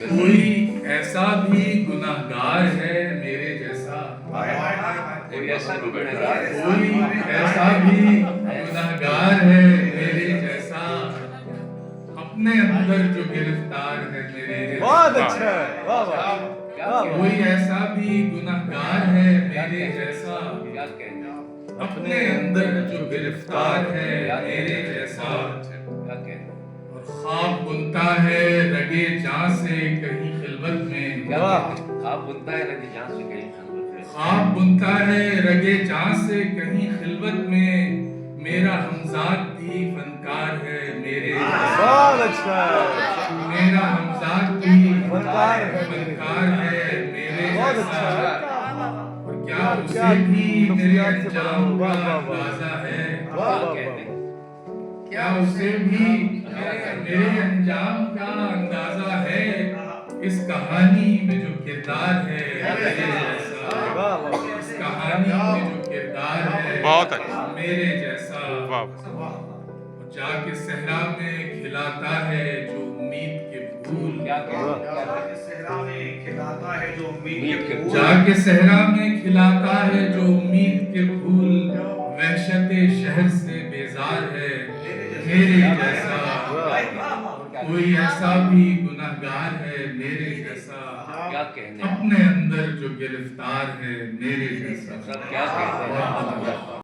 कोई ऐसा भी गुनाहगार है मेरे जैसा। कोई ऐसा भी गुनहगार है। कोई ऐसा भी गुनाहगार है मेरे जैसा, अपने अंदर जो गिरफ्तार है मेरे जैसा। बहुत अच्छा है, वाह वाह क्या वाह कहना? कोई ऐसा भी गुनाहगार है मेरे जैसा, क्या कहना? अपने अंदर जो गिरफ्तार है मेरे जैसा। क्या कहना? और ख्वाब बुनता है रगे जां से कहीं खिलवत में। क्या वाह। कहते? आप बुनता है लगी जान से कहीं खलवत में। ख्वाब बुनता है रगे जां से कहीं खिलवत में, मेरा हमजाद भी फनकार है मेरे जैसा। बहुत अच्छा है, मेरा हमजाद भी फनकार है फनकार है मेरे बहुत जैसा। अच्छा है। और क्या और उसे क्या भी मेरे नफ्सियात से बड़ा अंजाम हो, का वाह, वाह, वाह। अंदाजा है। वाह क्या वाह कहते? वाह क्या उसे भी मेरे अंजाम का अंदाजा है, इस कहानी में जो किरदार है मेरे जैसा। वाह वाह इस कहानी में जो किरदार है बहुत अच्छा। मेरे जैसा। वाह। और जाके सहरा में खिलाता है जो उम्मीद के फूल। क्या कहते? वाह। सहरा में खिलाता है जो उम्मीद उम्मीद के के फूल। जाके सहरा में खिलाता है जो उम्मीद के फूल, वहशते शहर से बेजार है मेरे जैसा। कोई ऐसा भी गुनाहगार है मेरे जैसा, क्या कहने? अपने अंदर जो गिरफ्तार है मेरे जैसा। सब क्या कहते हैं?